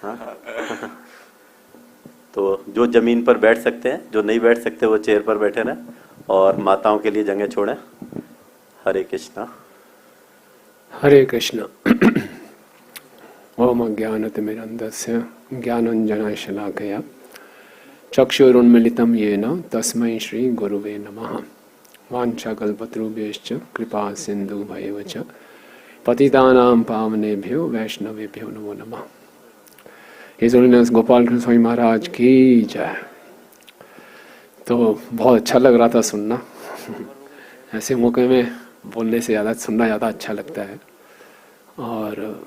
हाँ। तो जो जमीन पर बैठ सकते हैं, जो नहीं बैठ सकते वो चेयर पर बैठे रहें, और माताओं के लिए जगह छोड़ें। हरे कृष्णा। हरे कृष्ण। ओम अज्ञानतिमिरन्धस्य ज्ञानाञ्जनशलाकया चक्षुरुन्मिलितं येन तस्मै श्रीगुरुवे नमः। वाञ्छाकल्पतरुभ्यश्च कृपा सिन्धुभ्येव च पतितानां पावनेभ्यो वैष्णवेभ्यो नमो नमः। हिज होलीनेस गोपाल कृष्ण स्वामी महाराज की जय। तो बहुत अच्छा लग रहा था सुनना। ऐसे मौके में बोलने से ज़्यादा सुनना ज़्यादा अच्छा लगता है। और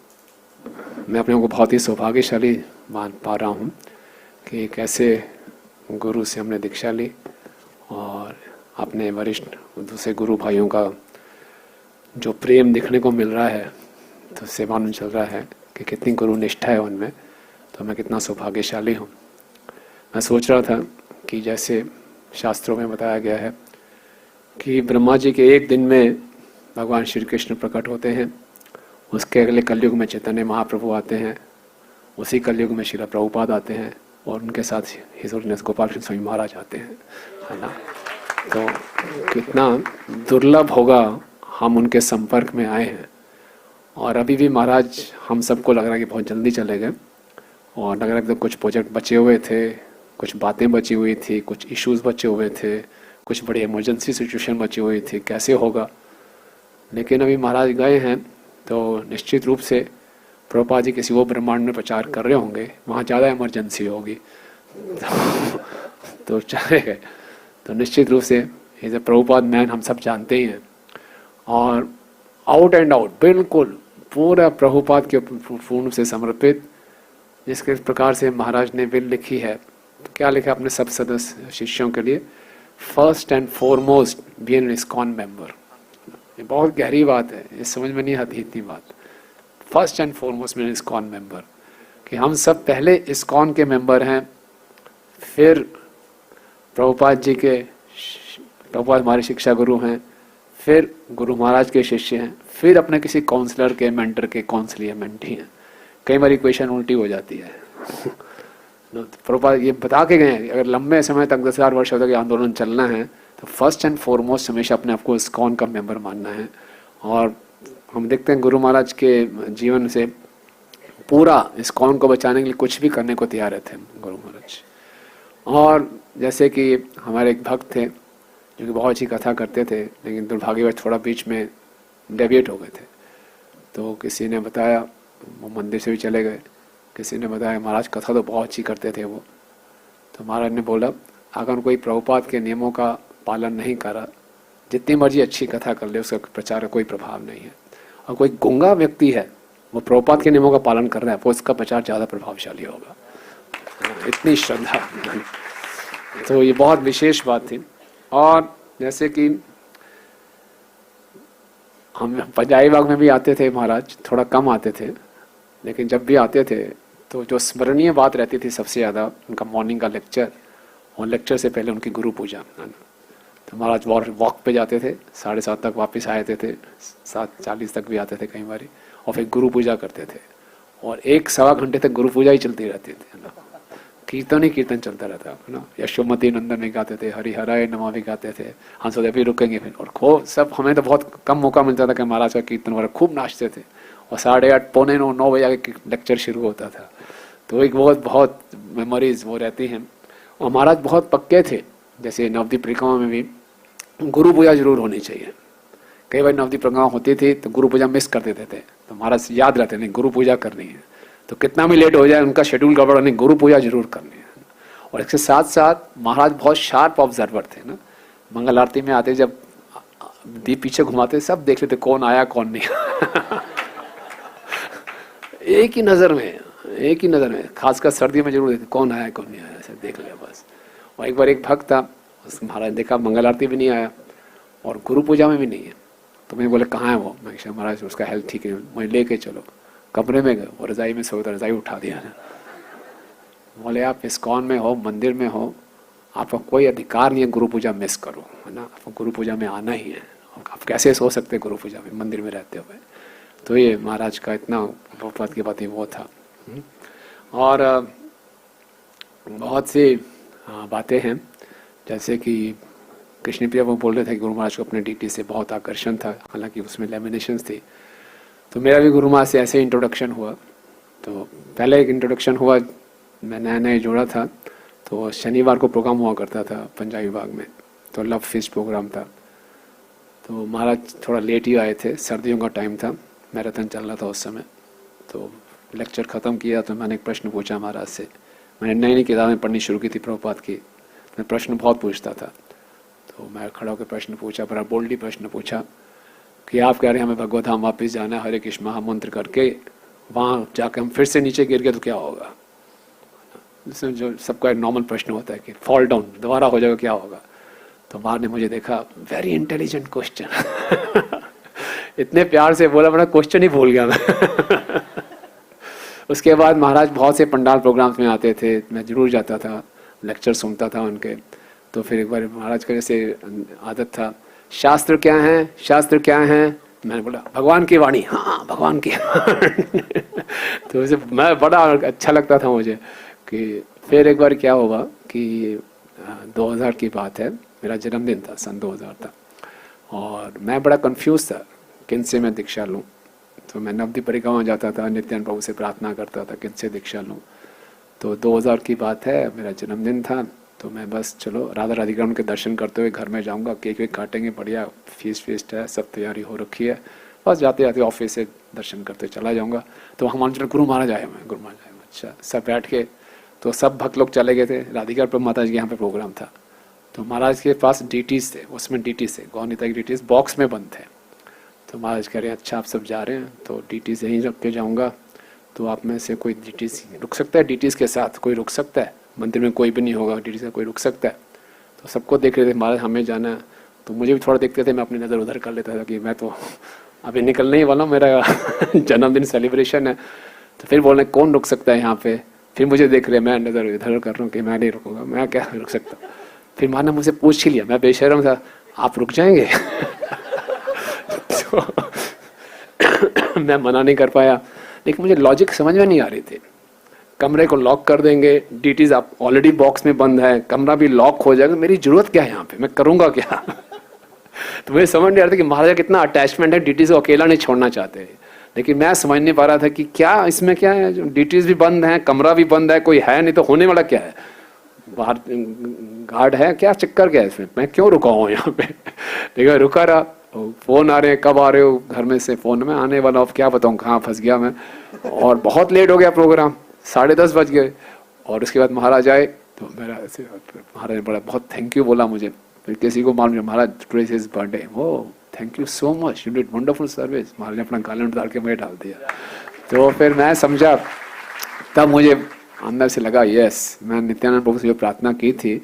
मैं अपने को बहुत ही सौभाग्यशाली मान पा रहा हूँ कि एक ऐसे गुरु से हमने दीक्षा ली और अपने वरिष्ठ दूसरे गुरु भाइयों का जो प्रेम दिखने को मिल रहा है, तो उससे मालूम चल रहा है कि कितनी गुरु निष्ठा है उनमें। तो मैं कितना सौभाग्यशाली हूँ। मैं सोच रहा था कि जैसे शास्त्रों में बताया गया है कि ब्रह्मा जी के एक दिन में भगवान श्री कृष्ण प्रकट होते हैं, उसके अगले कलयुग में चैतन्य महाप्रभु आते हैं, उसी कलयुग में श्रील प्रभुपाद आते हैं, और उनके साथ हिज होलीनेस गोपाल कृष्ण स्वामी महाराज आते हैं, है ना। तो कितना दुर्लभ होगा हम उनके संपर्क में आए हैं। और अभी भी महाराज हम सबको लग रहा है कि बहुत जल्दी चले गए, और लग रहा है कि कुछ प्रोजेक्ट बचे हुए थे, कुछ बातें बची हुई थी, कुछ इश्यूज बचे हुए थे, कुछ बड़ी इमरजेंसी सिचुएशन बची हुई थी, कैसे होगा। लेकिन अभी महाराज गए हैं तो निश्चित रूप से प्रभुपाद जी किसी वो ब्रह्मांड में प्रचार कर रहे होंगे, वहाँ ज़्यादा इमरजेंसी होगी। तो चले गए। तो निश्चित रूप से इज ए प्रभुपाद मैन, हम सब जानते ही हैं। और आउट एंड आउट बिल्कुल पूरा प्रभुपाद के पूर्ण से समर्पित। जिस प्रकार से महाराज ने बिल लिखी है, तो क्या लिखा अपने सब सदस्य शिष्यों के लिए, first and foremost be an ISKCON member. ये बहुत गहरी बात है, ये समझ में नहीं आती इतनी बात। First and foremost be an ISKCON member, कि हम सब पहले इस्कॉन के मेंबर हैं, फिर प्रभुपाद जी के, प्रभुपाद हमारे शिक्षा गुरु हैं, फिर गुरु महाराज के शिष्य हैं, फिर अपने किसी काउंसलर के, मेंटर के, काउंसलियर मेंटी हैं। कई बार इक्वेशन उल्टी हो जाती है। प्रभुपाद ये बता के गए हैं, अगर लंबे समय तक 10,000 वर्ष तक आंदोलन चलना है तो फर्स्ट एंड फॉरमोस्ट हमेशा अपने आप को इस्कॉन का मेंबर मानना है। और हम देखते हैं गुरु महाराज के जीवन से पूरा इस्कॉन को बचाने के लिए कुछ भी करने को तैयार थे गुरु महाराज। और जैसे कि हमारे एक भक्त थे जो कि बहुत अच्छी कथा करते थे, लेकिन दुर्भाग्यवश थोड़ा बीच में डेविएट हो गए थे। तो किसी ने बताया, वो मंदिर से भी चले गए, किसी ने बताया महाराज कथा तो बहुत अच्छी करते थे वो। तो महाराज ने बोला, अगर कोई प्रभुपाद के नियमों का पालन नहीं करा, जितनी मर्जी अच्छी कथा कर ले, उसका प्रचार का कोई प्रभाव नहीं है। और कोई गूंगा व्यक्ति है, वो प्रभुपाद के नियमों का पालन कर रहा है, वो उसका प्रचार ज़्यादा प्रभावशाली होगा। इतनी श्रद्धा। तो ये बहुत विशेष बात थी। और जैसे कि हम पंजाबी बाग में भी आते थे महाराज, थोड़ा कम आते थे, लेकिन जब भी आते थे तो जो स्मरणीय बात रहती थी सबसे ज़्यादा उनका मॉर्निंग का लेक्चर, और लेक्चर से पहले उनकी गुरु पूजा। तो महाराज वॉक पे जाते थे, 7:30 तक वापस आते थे, 7:40 तक भी आते थे कई बार, और फिर गुरु पूजा करते थे। और 1-1.25 घंटे तक गुरु पूजा ही चलती रहती थी, है ना। कीर्तन ही कीर्तन चलता रहता है ना। यशोमती नंदन भी गाते थे, हरिहराय नमः भी गाते थे। हम सोचते भी रुकेंगे फिर, और खूब सब, हमें तो बहुत कम मौका मिलता था कि महाराज का कीर्तन वगैरह, खूब नाचते थे। और 8:30 पौने 9 बजे आके लेक्चर शुरू होता था। तो एक बहुत मेमोरीज वो रहती हैं। और महाराज बहुत पक्के थे, जैसे नवदीप परिक्रमा में भी गुरु पूजा जरूर होनी चाहिए। कई बार नवदीप परिक्रमा होती थी तो गुरु पूजा मिस कर देते थे, तो महाराज याद रहते नहीं गुरु पूजा करनी है, तो कितना भी लेट हो जाए उनका शेड्यूल गड़बड़ नहीं, गुरु पूजा जरूर करनी है। और इसके साथ साथ महाराज बहुत शार्प ऑब्जर्वर थे ना। मंगल आरती में आते, जब दीप पीछे घुमाते, सब देख लेते कौन आया कौन नहीं। एक ही नज़र में, खासकर सर्दियों में जरूर देखते कौन आया कौन नहीं आया, ऐसे देख लिया बस। और एक बार एक भक्त था, महाराज देखा मंगल आरती भी नहीं आया और गुरु पूजा में भी नहीं है। तो मैं बोले कहाँ है वो, मैं कहा महाराज उसका हेल्थ ठीक है, मुझे लेके चलो। कमरे में गए और रजाई में सोए, रजाई उठा दिया। बोले आप इस्कॉन में हो, मंदिर में हो, आपका कोई अधिकार नहीं है गुरु पूजा मिस करो, है ना। आपको गुरु पूजा में आना ही है। आप कैसे सो सकते गुरु पूजा में मंदिर में रहते हुए। तो ये महाराज का इतना प्रभुपाद की बात ही वो था। और बहुत सी बातें हैं, जैसे कि कृष्ण प्रिया वो बोल रहे थे कि गुरु महाराज को अपने डीटी से बहुत आकर्षण था, हालांकि उसमें लेमिनेशंस थी। तो मेरा भी गुरु महाराज से ऐसे इंट्रोडक्शन हुआ। तो पहले एक इंट्रोडक्शन हुआ, मैं नया नया जोड़ा था, तो शनिवार को प्रोग्राम हुआ करता था पंजाबी बाग में, तो लव फिस्ट प्रोग्राम था। तो महाराज थोड़ा लेट ही आए थे, सर्दियों का टाइम था, मैराथन चल रहा था उस समय। तो लेक्चर ख़त्म किया तो मैंने एक प्रश्न पूछा महाराज से। मैंने नई नई किताबें पढ़नी शुरू की थी प्रभुपाद की, मैं प्रश्न बहुत पूछता था। तो मैं खड़ा होकर प्रश्न पूछा, बड़ा बोल्डली प्रश्न पूछा कि आप कह रहे हैं हमें भगवत धाम वापस जाना है, हरे कृष्ण महामंत्र करके, वहाँ जाकर हम फिर से नीचे गिर गए तो क्या होगा? जिसमें जो सबका एक नॉर्मल प्रश्न होता है कि फॉल डाउन दोबारा हो जाएगा क्या होगा? तो माँ ने मुझे देखा, वेरी इंटेलिजेंट क्वेश्चन इतने प्यार से बोला, बड़ा क्वेश्चन ही भूल गया मैं उसके बाद महाराज बहुत से पंडाल प्रोग्राम्स में आते थे, मैं जरूर जाता था, लेक्चर सुनता था उनके। तो फिर एक बार महाराज का जैसे आदत था, शास्त्र क्या है, शास्त्र क्या है? मैंने बोला भगवान की वाणी। हाँ भगवान की तो उसे मैं बड़ा अच्छा लगता था मुझे। कि फिर एक बार क्या हुआ कि 2000 की बात है, मेरा जन्मदिन था, सन 2000 था, और मैं बड़ा कंफ्यूज था किन से मैं दीक्षा लूँ। तो मैं नवदी परिक्रमा जाता था, नित्यानंद प्रभु से प्रार्थना करता था किन से दीक्षा लूँ। तो 2000 की बात है, मेरा जन्मदिन था, तो मैं बस चलो राधा राधिका के दर्शन करते हुए घर में जाऊंगा, केक वेक काटेंगे, बढ़िया फीस्ट है, सब तैयारी हो रखी है, बस जाते जाते ऑफिस से दर्शन करते चला जाऊंगा। तो हमारे चलो गुरु महाराज आए, मैं गुरु महाराज आए, अच्छा सब बैठ के, तो सब भक्त लोग चले गए थे, राधिका प्रभु माता जी के यहाँ पे प्रोग्राम था। तो महाराज के पास डीटीज थे, उसमें डीटीज थे, गौनीता की डीटीज बॉक्स में बंद थे। तो महाराज कह रहे हैं अच्छा आप सब जा रहे हैं तो डीटीज यहीं रख के जाऊँगा, तो आप में से कोई डीटीज रुक सकता है, डीटीज के साथ कोई रुक सकता है, मंदिर में कोई भी नहीं होगा, डीटीज का कोई रुक सकता है। तो सबको देख रहे थे, महाराज हमें जाना है, तो मुझे भी थोड़ा देखते थे, मैं अपनी नज़र उधर कर लेता था कि मैं तो अभी निकलने ही वाला हूँ, मेरा जन्मदिन सेलिब्रेशन है। तो फिर बोल रहे कौन रुक सकता है यहाँ पे, फिर मुझे देख रहे, मैं नज़र इधर कर रहा हूँ कि मैं नहीं रुकूंगा, मैं क्या रुक सकता। फिर माँ ने मुझसे पूछ ही लिया, मैं बेशर्म था, आप रुक जाएंगे तो मैं मना नहीं कर पाया, लेकिन मुझे लॉजिक समझ में नहीं आ रही थी। कमरे को लॉक कर देंगे, डीटीज आप ऑलरेडी बॉक्स में बंद है, कमरा भी लॉक हो जाएगा, मेरी जरूरत क्या है यहाँ पे, मैं करूँगा क्या तो मुझे समझ नहीं आ रहा था कि महाराज कितना अटैचमेंट है, डीटीज को अकेला नहीं छोड़ना चाहते। लेकिन मैं समझ नहीं पा रहा था कि क्या इसमें क्या है, जो डीटीज भी बंद है, कमरा भी बंद है, कोई है नहीं तो होने वाला क्या है, बाहर गार्ड है क्या, चक्कर क्या है इसमें, मैं क्यों रुका हूँ यहाँ पे देखा रुका रहा, फोन आ रहे हैं, कब आ रहे हो, घर में से फोन में आने वाला, अब क्या बताऊँ कहाँ फंस गया मैं। और बहुत लेट हो गया प्रोग्राम, 10:30 बज गए। और उसके बाद महाराज आए, तो मेरा महाराज ने बड़ा बहुत थैंक यू बोला मुझे। फिर किसी को मालूम Maharaj today is his birthday, oh thank you so much, you did wonderful service. Maharaj ने अपना कैलेंडर डाल के मैं डाल दिया। तो फिर मैं समझा, तब मुझे अंदर से लगा यस, मैं नित्यानंद प्रभु से जो प्रार्थना की थी,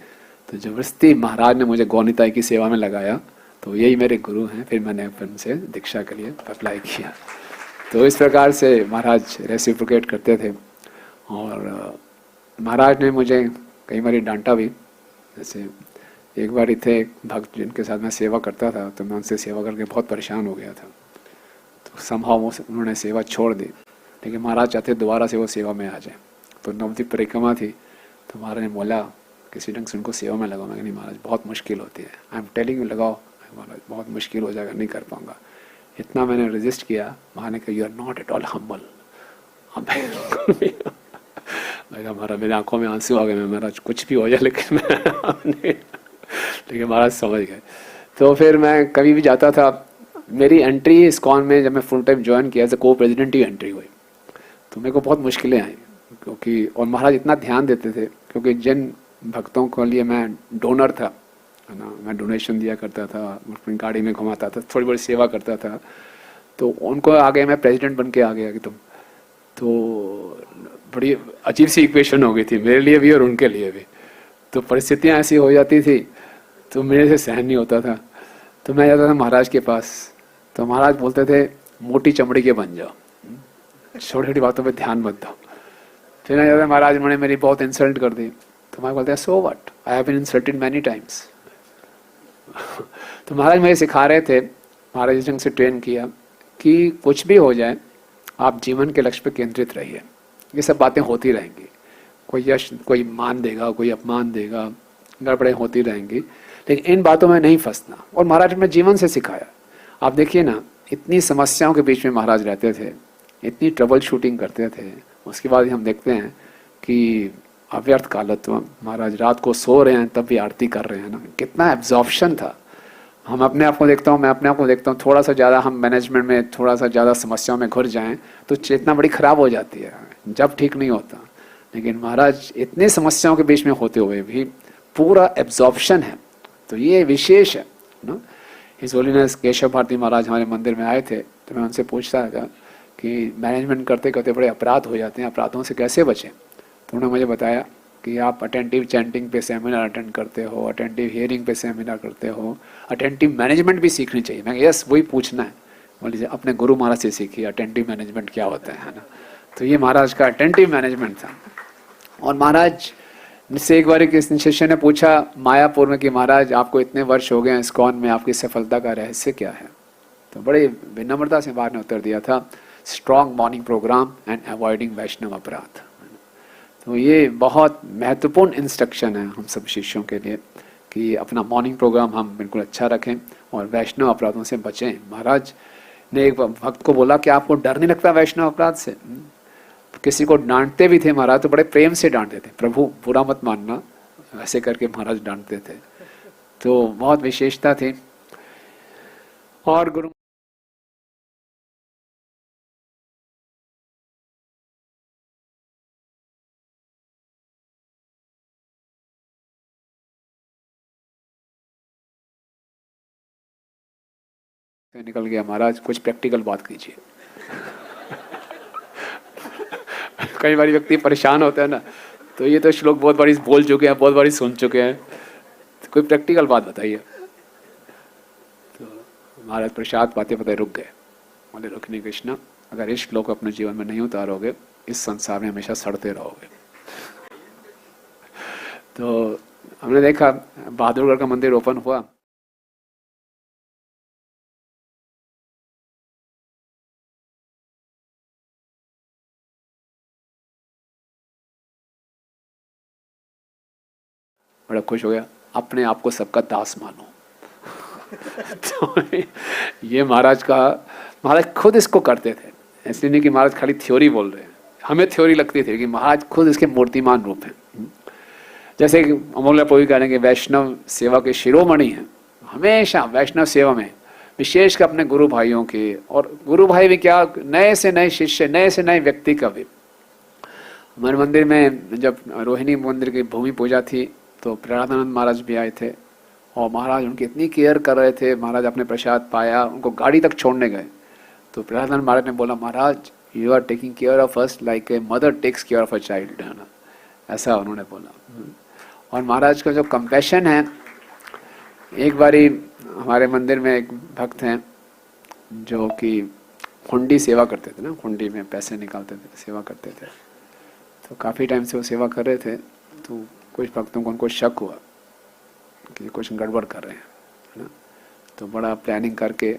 तो जबरदस्ती महाराज ने मुझे गौनीताई की सेवा में लगाया, तो यही मेरे गुरु हैं। फिर मैंने उनसे दीक्षा के लिए अप्लाई किया। तो इस प्रकार से महाराज रेसिप्रोकेट करते थे। और महाराज ने मुझे कई बार डांटा भी, जैसे एक बार थे एक भक्त जिनके साथ मैं सेवा करता था, तो मैं उनसे सेवा करके बहुत परेशान हो गया था, तो संभव उन्होंने सेवा छोड़ दी, लेकिन महाराज चाहते दोबारा से वो सेवा में आ जाए। तो नवदीप परिक्रमा थी, तो महाराज ने बोला किसी ढंग से उनको सेवा में लगाओ। मैं नहीं महाराज बहुत मुश्किल होती है, आई एम टेलिंग यू लगाओ। महाराज बहुत मुश्किल हो जाएगा, नहीं कर पाऊंगा। इतना मैंने रेजिस्ट किया, महाराज ने कहा you are not at all humble. Maharaj मेरी आंखों में आंसू आ गए, महाराज कुछ भी हो जाए लेकिन मैं लेकिन महाराज समझ गए। तो फिर मैं कभी भी जाता था, मेरी एंट्री इस्कॉन में जब मैं फुल टाइम ज्वाइन किया, एज ए को प्रेजिडेंट ही एंट्री हुई, तो मेरे को बहुत मुश्किलें आई, क्योंकि और महाराज इतना ध्यान देते थे, क्योंकि जिन भक्तों के लिए मैं डोनर था ना, मैं डोनेशन दिया करता था, अपनी गाड़ी में घुमाता था, थोड़ी बड़ी सेवा करता था, तो उनको आगे मैं प्रेसिडेंट बन के आ गया एकदम। तो बड़ी अजीब सी इक्वेशन हो गई थी मेरे लिए भी और उनके लिए भी। तो परिस्थितियाँ ऐसी हो जाती थी, तो मेरे से सहन नहीं होता था। तो मैं जाता था महाराज के पास, तो महाराज बोलते थे मोटी चमड़ी के बन जाओ, छोटी छोटी बातों पे ध्यान मत दो। फिर मैं जाता महाराज उन्होंने मेरी बहुत इंसल्ट कर दी, तो मैं बोलते हैं so what, I have been insulted many times. तो महाराज मुझे सिखा रहे थे, महाराज ढंग से ट्रेन किया कि कुछ भी हो जाए आप जीवन के लक्ष्य पे केंद्रित रहिए, ये सब बातें होती रहेंगी, कोई यश, कोई मान देगा, कोई अपमान देगा, गड़बड़ें होती रहेंगी, लेकिन इन बातों में नहीं फंसना। और महाराज ने जीवन से सिखाया। आप देखिए ना, इतनी समस्याओं के बीच में महाराज रहते थे, इतनी ट्रबल शूटिंग करते थे, उसके बाद हम देखते हैं कि अव्यर्थ कालत्व, महाराज रात को सो रहे हैं तब भी आरती कर रहे हैं ना, कितना एब्जॉर्प्शन था। हम अपने आप को देखता हूँ, मैं अपने आप को देखता हूँ, थोड़ा सा ज़्यादा हम मैनेजमेंट में थोड़ा सा ज़्यादा समस्याओं में घुस जाएं तो चेतना बड़ी खराब हो जाती है, जब ठीक नहीं होता। लेकिन महाराज इतने समस्याओं के बीच में होते हुए भी पूरा एब्जॉर्प्शन है, तो ये विशेष है ना। हिज होलीनेस केशव भारती महाराज हमारे मंदिर में आए थे, तो मैं उनसे पूछता था कि मैनेजमेंट करते करते बड़े अपराध हो जाते हैं, अपराधों से कैसे बचें। तो उन्होंने मुझे बताया कि आप अटेंटिव चैंटिंग पे सेमिनार अटेंड करते हो, अटेंटिव हियरिंग पे सेमिनार करते हो, अटेंटिव मैनेजमेंट भी सीखनी चाहिए। मैं यस, वही पूछना है। बोल लीजिए अपने गुरु महाराज से सीखिए अटेंटिव मैनेजमेंट क्या होता है ना। तो ये महाराज का अटेंटिव मैनेजमेंट था। और महाराज से एक बार एक शिष्य ने पूछा मायापुर में कि महाराज आपको इतने वर्ष हो गए हैं इस्कॉन में, आपकी सफलता का रहस्य क्या है। तो बड़े विनम्रता से बाहर ने उत्तर दिया था, strong morning program and avoiding Vaishnava aparadh. तो ये बहुत महत्वपूर्ण इंस्ट्रक्शन है हम सब शिष्यों के लिए कि अपना मॉर्निंग प्रोग्राम हम बिल्कुल अच्छा रखें और वैष्णव अपराधों से बचें। महाराज ने एक भक्त को बोला कि आपको डर नहीं लगता वैष्णव अपराध से। किसी को डांटते भी थे महाराज तो बड़े प्रेम से डांटते थे, प्रभु बुरा मत मानना, ऐसे करके महाराज डांटते थे। तो बहुत विशेषता थी। और गुरु निकल गया, महाराज कुछ प्रैक्टिकल बात कीजिए। कई बार व्यक्ति परेशान होता है ना, तो ये तो श्लोक बहुत बारी बोल चुके हैं, बहुत बारी सुन चुके हैं, तो कोई प्रैक्टिकल बात बताइए। तो महाराज प्रसाद पाते पाते रुक गए, बोले रुकनी कृष्णा, अगर इस श्लोक अपने जीवन में नहीं उतारोगे इस संसार में हमेशा सड़ते रहोगे। तो हमने देखा बहादुरगढ़ का मंदिर ओपन हुआ, बड़ा खुश हो गया, अपने आप को सबका दास मानो। तो ये महाराज का, महाराज खुद इसको करते थे, इसलिए नहीं कि महाराज खाली थ्योरी बोल रहे हैं, हमें थ्योरी लगती थी कि महाराज खुद इसके मूर्तिमान रूप हैं। जैसे कि अमूल्य प्रभु कह रहे हैं कि वैष्णव सेवा के शिरोमणि हैं, हमेशा वैष्णव सेवा में विशेष कर अपने गुरु भाइयों के, और गुरु भाई भी क्या, नए से नए शिष्य, नए से नए व्यक्ति का भी। हमारे मंदिर में जब रोहिणी मंदिर की भूमि पूजा थी तो प्रहलादानंद महाराज भी आए थे और महाराज उनकी इतनी केयर कर रहे थे। महाराज अपने प्रसाद पाया, उनको गाड़ी तक छोड़ने गए तो प्रहलादानंद महाराज ने बोला, Maharaj you are taking care of us like a mother takes care of a child, है ना, ऐसा उन्होंने बोला। और महाराज का जो कंपैशन है, एक बारी हमारे मंदिर में एक भक्त हैं जो कि हुंडी सेवा करते थे ना, हुंडी में पैसे निकालते थे, सेवा करते थे। तो काफ़ी टाइम से वो सेवा कर रहे थे, तो कुछ भक्तों को उनको शक हुआ कि कुछ गड़बड़ कर रहे हैं, है ना। तो बड़ा प्लानिंग करके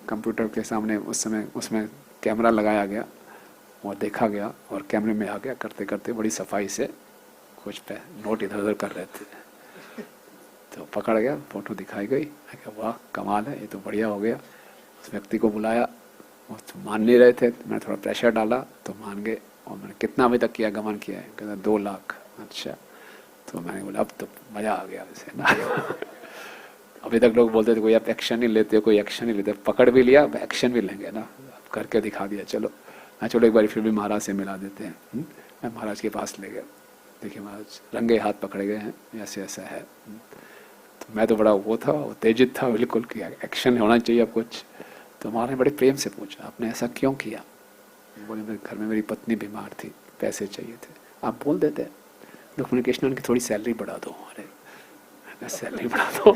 कंप्यूटर के सामने उस समय उसमें कैमरा लगाया गया और देखा गया, और कैमरे में आ गया, करते करते बड़ी सफाई से कुछ पे नोट इधर उधर कर रहे थे। तो पकड़ गया, फोटो दिखाई गई, मैं कहा वाह कमाल है, ये तो बढ़िया हो गया। उस व्यक्ति को बुलाया, वो तो मान नहीं रहे थे, तो मैंने थोड़ा प्रेशर डाला तो मान गए। और मैंने कितना अभी तक किया, गमन किया है, कहता 2 लाख। अच्छा, तो मैंने बोला अब तो मज़ा आ गया वैसे ना। अभी तक लोग बोलते थे कोई आप एक्शन नहीं लेते, कोई एक्शन नहीं लेते, पकड़ भी लिया, अब एक्शन भी लेंगे ना, करके दिखा दिया। चलो मैं चलो एक बार फिर भी महाराज से मिला देते हैं। मैं महाराज के पास ले गया, देखिए महाराज रंगे हाथ पकड़े गए हैं, ऐसे ऐसा है। तो मैं तो बड़ा वो था, उत्तेजित था बिल्कुल कि एक्शन होना चाहिए अब कुछ। तो महाराज ने बड़े प्रेम से पूछा, आपने ऐसा क्यों किया? बोले मेरे घर में मेरी पत्नी बीमार थी, पैसे चाहिए थे, आप बोल देते रुक्मिणी कृष्ण उनकी थोड़ी सैलरी बढ़ा दो। अरे सैलरी बढ़ा दो।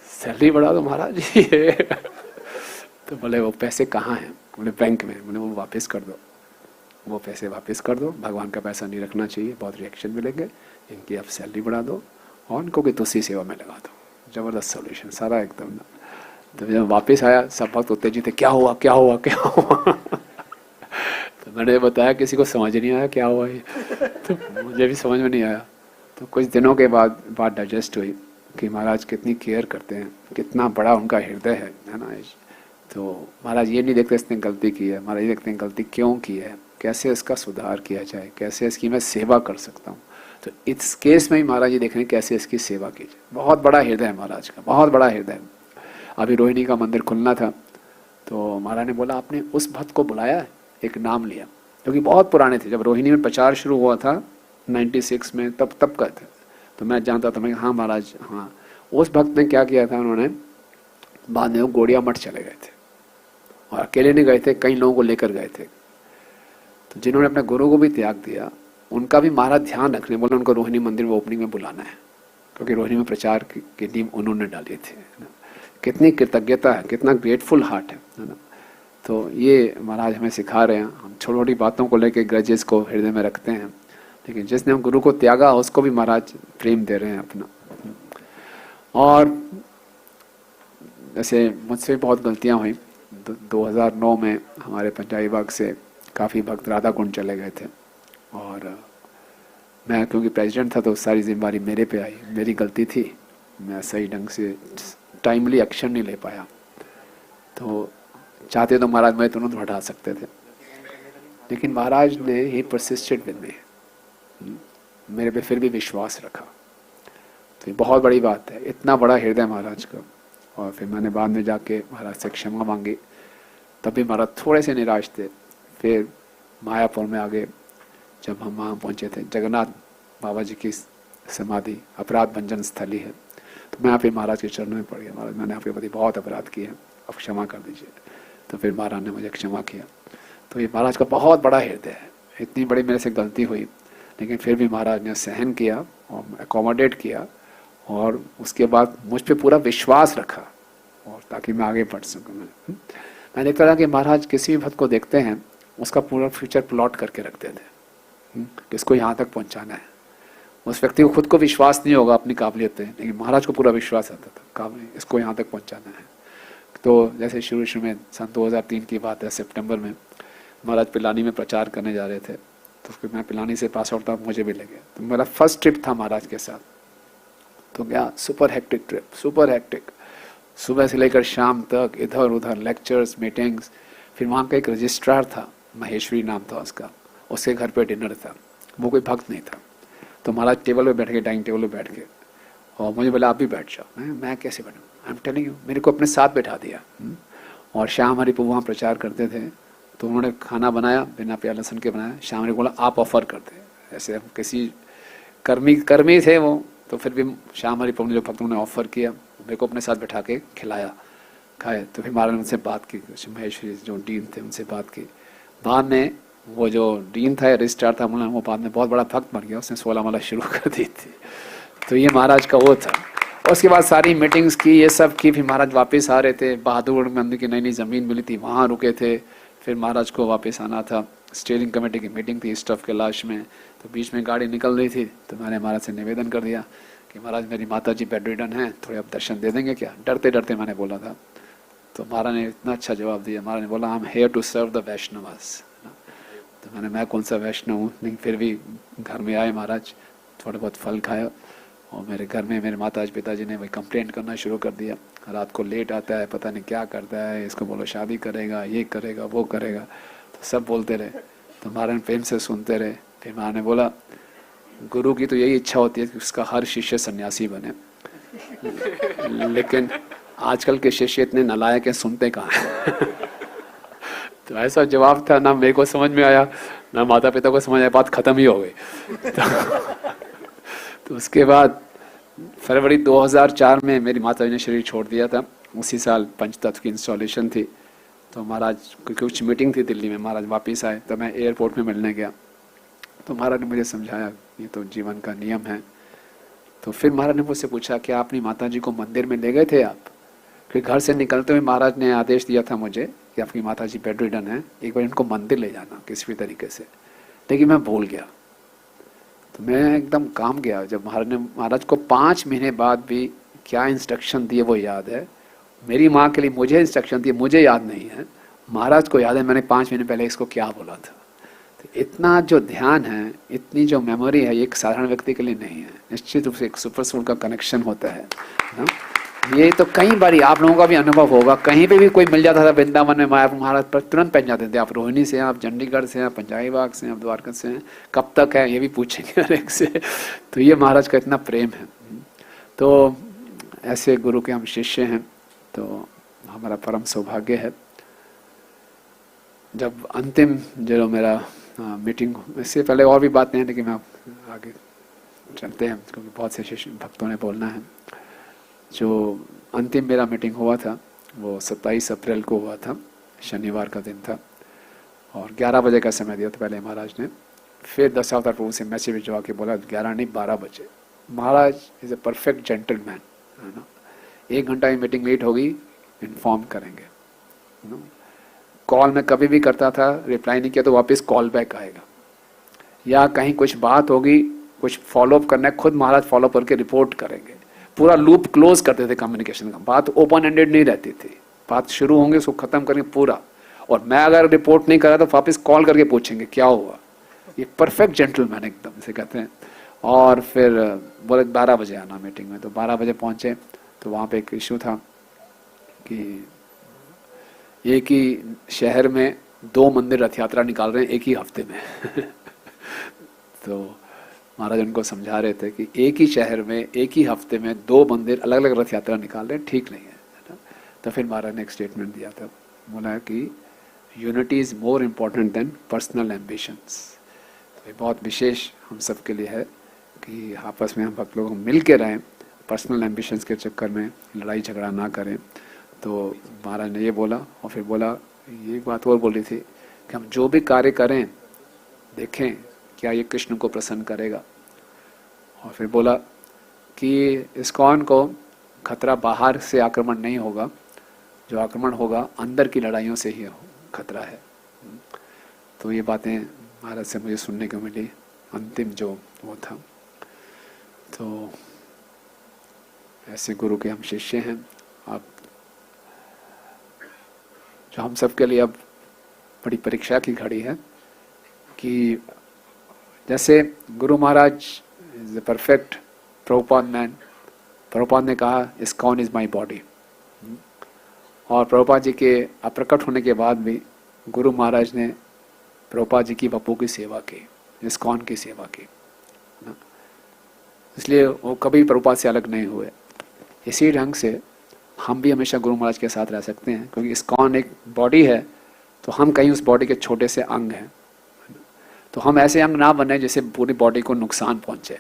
सैलरी बढ़ा दो महाराज। ये तो बोले वो पैसे कहाँ हैं? बोले बैंक में। बोले वो वापस कर दो, वो पैसे वापस कर दो, भगवान का पैसा नहीं रखना चाहिए, बहुत रिएक्शन मिलेंगे, इनकी आप सैलरी बढ़ा दो और इनको की तुलसी सेवा में लगा दो। जबरदस्त सोल्यूशन सारा एकदम ना। तो जब वापस आया सब भक्त उत्तेजित थे, क्या हुआ क्या हुआ क्या हुआ। तो मैंने बताया किसी को समझ नहीं आया क्या हुआ ये, तो मुझे भी समझ में नहीं आया। तो कुछ दिनों के बाद बात डाइजेस्ट हुई कि महाराज कितनी केयर करते हैं, कितना बड़ा उनका हृदय है ना। तो महाराज ये नहीं देखते इसने गलती की है, महाराज ये देखते हैं गलती क्यों की है, कैसे इसका सुधार किया जाए, कैसे इसकी मैं सेवा कर सकता हूँ। तो इस केस में ही महाराज ये देख रहे हैं कैसे इसकी सेवा की जाए। बहुत बड़ा हृदय है महाराज का, बहुत बड़ा हृदय है। अभी रोहिणी का मंदिर खुलना था तो महाराज ने बोला आपने उस भक्त को बुलाया, एक नाम लिया, क्योंकि बहुत पुराने थे। जब रोहिणी में प्रचार शुरू हुआ था 96 में, तब का था। तो मैं जानता था, मैं हाँ महाराज हाँ। उस भक्त ने क्या किया था, उन्होंने बाद में वो गोड़िया मठ चले गए थे और अकेले नहीं गए थे, कई लोगों को लेकर गए थे। तो जिन्होंने अपने गुरु को भी त्याग दिया उनका भी महाराज ध्यान रखने बोले, उनको रोहिणी मंदिर में ओपनिंग में बुलाना है, क्योंकि रोहिणी में प्रचार की नींव उन्होंने डाली थी। कितनी कृतज्ञता है, कितना ग्रेटफुल हार्ट है ना। तो ये महाराज हमें सिखा रहे हैं। हम छोटी छोटी बातों को लेकर ग्रजेस को हृदय में रखते हैं, लेकिन जिसने हम गुरु को त्यागा उसको भी महाराज प्रेम दे रहे हैं अपना। और जैसे मुझसे भी बहुत गलतियां हुई। 2009 में हमारे पंजाबी बाग से काफ़ी भक्त राधा कुंड चले गए थे और मैं क्योंकि प्रेसिडेंट था तो सारी जिम्मेदारी मेरे पे आई, मेरी गलती थी। मैं सही ढंग से टाइमली एक्शन नहीं ले पाया। तो चाहते तो महाराज मैं तुरंत हटा सकते थे, लेकिन महाराज ने ही परसिस्टेड विद मी, मेरे पे फिर भी विश्वास रखा। तो ये बहुत बड़ी बात है, इतना बड़ा हृदय महाराज का। और फिर मैंने बाद में जाके महाराज से क्षमा मांगी, तब भी महाराज थोड़े से निराश थे। फिर मायापुर में आगे जब हम वहाँ पहुँचे थे, जगन्नाथ बाबा जी की समाधि अपराध भंजन स्थली है, तो मैं यहाँ पे महाराज के चरणों में पड़ गया, महाराज मैंने आपके प्रति बहुत अपराध किए हैं, अब क्षमा कर दीजिए। तो फिर महाराज ने मुझे क्षमा किया। तो ये महाराज का बहुत बड़ा हृदय है। इतनी बड़ी मेरे से गलती हुई, लेकिन फिर भी महाराज ने सहन किया और एकोमोडेट किया और उसके बाद मुझ पर पूरा विश्वास रखा, और ताकि मैं आगे बढ़ सकूँ। मैं देखता था कि महाराज किसी भी भक्त को देखते हैं उसका पूरा फ्यूचर प्लॉट करके रखते थे, किसको यहाँ तक पहुँचाना है। उस व्यक्ति को खुद को विश्वास नहीं होगा अपनी काबिलियत पे, लेकिन महाराज को पूरा विश्वास आता था काबिल इसको यहाँ तक पहुँचाना है। तो जैसे शुरू में सन 2003 की बात है, सितंबर में महाराज पिलानी में प्रचार करने जा रहे थे। तो फिर मैं पिलानी से पास आउट था, मुझे भी लगे। तो मेरा फर्स्ट ट्रिप था महाराज के साथ। तो क्या super hectic trip, super hectic, सुबह से लेकर शाम तक इधर उधर लेक्चर्स, मीटिंग्स। फिर वहाँ का एक रजिस्ट्रार था, महेश्वरी नाम था उसका, उसके घर पे डिनर था। वो कोई भक्त नहीं था। तो महाराज टेबल पे बैठ के, डाइनिंग टेबल पे बैठ के, और मुझे बोला आप भी बैठ जाओ। मैं कैसे बैठूँ, आई एम टेलिंग यू। मेरे को अपने साथ बैठा दिया। और श्याम हरि प्रभु वहाँ प्रचार करते थे, तो उन्होंने खाना बनाया, बिना प्याज लहसुन के बनाया। श्याम हरि बोला आप ऑफर करते, ऐसे हम किसी कर्मी थे वो। तो फिर भी श्याम हरि प्रभु ने जो भक्तों ने ऑफर किया, मेरे को अपने साथ बैठा के खिलाया, खाए। तो फिर महाराज ने उनसे बात की, महेश्वरी जो डीन थे उनसे बात की। बाद में वो जो डीन था, रजिस्ट्रार था, वो बाद में बहुत बड़ा भक्त बन गया, उसने 16 माला शुरू कर दी थी। तो ये महाराज का वो था। उसके बाद सारी मीटिंग्स की, ये सब की। फिर महाराज वापस आ रहे थे, बहादुर मंदिर की नई नई ज़मीन मिली थी, वहाँ रुके थे। फिर महाराज को वापस आना था, स्टीयरिंग कमेटी की मीटिंग थी स्टफ कैलाश में। तो बीच में गाड़ी निकल रही थी, तो मैंने महाराज से निवेदन कर दिया कि महाराज मेरी माता जी बेड रिडन हैं, थोड़े आप दर्शन दे देंगे क्या? डरते डरते मैंने बोला था। तो महाराज ने इतना अच्छा जवाब दिया। महाराज ने बोला I am here to serve the Vaishnavas. तो मैं कौन सा वैष्णव हूँ, लेकिन फिर भी घर में आए महाराज, थोड़ा बहुत फल खाया। और मेरे घर में मेरे माताजी पिताजी ने वही कंप्लेंट करना शुरू कर दिया, रात को लेट आता है, पता नहीं क्या करता है, इसको बोलो शादी करेगा, ये करेगा, वो करेगा। तो सब बोलते रहे। तो महाराज प्रेम से सुनते रहे। फिर महाराज ने बोला गुरु की तो यही इच्छा होती है कि उसका हर शिष्य सन्यासी बने, लेकिन आजकल के शिष्य इतने नालायक हैं, सुनते कहाँ हैं। तो ऐसा जवाब था, ना मेरे को समझ में आया, ना माता पिता को समझ आया, बात खत्म ही हो गई। तो उसके बाद फरवरी 2004 में मेरी माता जी ने शरीर छोड़ दिया था। उसी साल पंचतत्व की इंस्टॉलेशन थी। तो महाराज कुछ मीटिंग थी दिल्ली में, महाराज वापस आए, तो मैं एयरपोर्ट में मिलने गया। तो महाराज ने मुझे समझाया ये तो जीवन का नियम है। तो फिर महाराज ने मुझसे पूछा कि आप अपनी माता जी को मंदिर में ले गए थे आप? फिर घर से निकलते हुए महाराज ने आदेश दिया था मुझे कि आपकी माता जी बेड रिडन है, एक बार इनको मंदिर ले जाना किसी भी तरीके से। लेकिन मैं भूल गया। तो मैं एकदम काम गया। जब महाराज को 5 महीने बाद भी क्या इंस्ट्रक्शन दिए वो याद है। मेरी माँ के लिए मुझे इंस्ट्रक्शन थी, मुझे याद नहीं है, महाराज को याद है मैंने 5 महीने पहले इसको क्या बोला था। तो इतना जो ध्यान है, इतनी जो मेमोरी है, ये एक साधारण व्यक्ति के लिए नहीं है। निश्चित रूप से एक सुपर सोल का कनेक्शन होता है ना? ये तो कई बार आप लोगों का भी अनुभव होगा, कहीं पे भी कोई मिल जाता था वृंदावन में, महाराज पर तुरंत पहच जाते थे, आप रोहिणी से हैं, आप चंडीगढ़ से हैं, आप पंजाबी बाग से हैं, आप द्वारका से हैं, कब तक है ये भी पूछेंगे हर एक से। तो ये महाराज का इतना प्रेम है। तो ऐसे गुरु के हम शिष्य हैं, तो हमारा परम सौभाग्य है। जब अंतिम जो मेरा मीटिंग, इससे पहले और भी बातें हैं लेकिन आप आगे चलते हैं क्योंकि बहुत से शिष्य भक्तों ने बोलना है। जो अंतिम मेरा मीटिंग हुआ था वो 27 अप्रैल को हुआ था, शनिवार का दिन था, और 11 बजे का समय दिया था पहले महाराज ने। फिर दशावतार प्रभु से मैसेज भिजवा के बोला 11 नहीं 12 बजे। महाराज इज़ ए परफेक्ट जेंटलमैन, है ना। 1 घंटा की मीटिंग लेट होगी इन्फॉर्म करेंगे, है ना। कॉल में कभी भी करता था, रिप्लाई नहीं किया तो वापस कॉल बैक आएगा, या कहीं कुछ बात होगी, कुछ फॉलोअप करना है, खुद महाराज फॉलोअप करके रिपोर्ट करेंगे। पूरा लूप क्लोज करते थे कम्युनिकेशन का, बात ओपन एंडेड नहीं रहती थी, बात शुरू होंगे उसको खत्म करेंगे पूरा। और मैं अगर रिपोर्ट नहीं करा तो वापस कॉल करके पूछेंगे क्या हुआ। ये परफेक्ट जेंटलमैन एकदम इसे कहते हैं। और फिर बोले 12 बजे आना मीटिंग में, तो 12 बजे पहुंचे तो वहाँ पे एक इशू था कि एक ही शहर में 2 मंदिर रथ यात्रा निकाल रहे हैं एक ही हफ्ते में। तो महाराज उनको समझा रहे थे कि एक ही शहर में एक ही हफ्ते में 2 मंदिर अलग अलग रथ यात्रा निकाल रहे हैं, ठीक नहीं है ना। तो फिर महाराज ने एक स्टेटमेंट दिया था, बोला कि unity is more important then personal ambitions. तो ये बहुत विशेष हम सब के लिए है कि आपस में हम भक्त लोग मिल के रहें, पर्सनल एम्बिशंस के चक्कर में लड़ाई झगड़ा ना करें। तो महाराज ने ये बोला, और फिर बोला ये एक बात और बोली थी कि हम जो भी कार्य करें देखें क्या ये कृष्ण को प्रसन्न करेगा। और फिर बोला कि इस्कॉन को खतरा बाहर से आक्रमण नहीं होगा, जो आक्रमण होगा अंदर की लड़ाइयों से ही खतरा है। तो ये बातें महाराज से मुझे सुनने को मिली अंतिम जो वो था। तो ऐसे गुरु के हम शिष्य हैं। अब जो हम सब के लिए अब बड़ी परीक्षा की घड़ी है कि जैसे Guru Maharaj is a perfect Prabhupada man. Prabhupada ने कहा इस्कॉन इज माई बॉडी, और प्रभुपाद जी के अप्रकट होने के बाद भी गुरु महाराज ने प्रभुपाद जी की बप्पू की सेवा की, इस्कॉन की सेवा की, इसलिए वो कभी प्रभुपाद से अलग नहीं हुए। इसी ढंग से हम भी हमेशा गुरु महाराज के साथ रह सकते हैं, क्योंकि इस्कॉन एक बॉडी है तो हम कहीं उस बॉडी के छोटे से अंग हैं। तो हम ऐसे अंग ना बने जिससे पूरी बॉडी को नुकसान पहुंचे,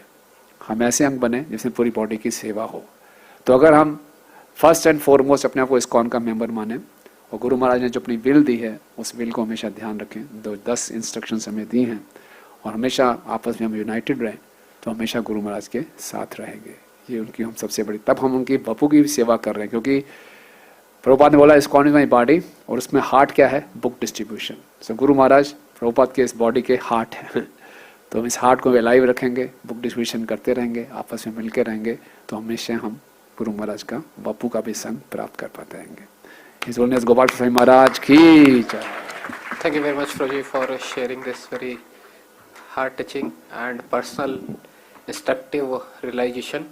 हम ऐसे अंग बने जिससे पूरी बॉडी की सेवा हो। तो अगर हम फर्स्ट एंड फॉरमोस्ट अपने आप को इस्कॉन का मेंबर माने और गुरु महाराज ने जो अपनी विल दी है उस विल को हमेशा ध्यान रखें, 10 इंस्ट्रक्शंस हमें दी हैं, और हमेशा आपस में हम यूनाइटेड रहें, तो हमेशा गुरु महाराज के साथ रहेंगे। ये उनकी हम सबसे बड़ी, तब हम उनकी बप्पू की भी सेवा कर रहे हैं, क्योंकि प्रभुपाद ने बोला इस्कॉन इज माई बॉडी, और उसमें हार्ट क्या है, बुक डिस्ट्रीब्यूशन। सो गुरु महाराज प्रभुपाद के इस बॉडी के हार्ट हैं। तो हम इस हार्ट को अलाइव रखेंगे, बुक डिस्ट्रीब्यूशन करते रहेंगे, आपस में मिलकर रहेंगे, तो हमेशा हम गुरु महाराज का बप्पू का भी संग प्राप्त कर पाते रहेंगे। His Holiness Gopal Swami Maharaj ki jai. Thank you very much, Prabhuji, for sharing this very heart-touching and personal, instructive realization.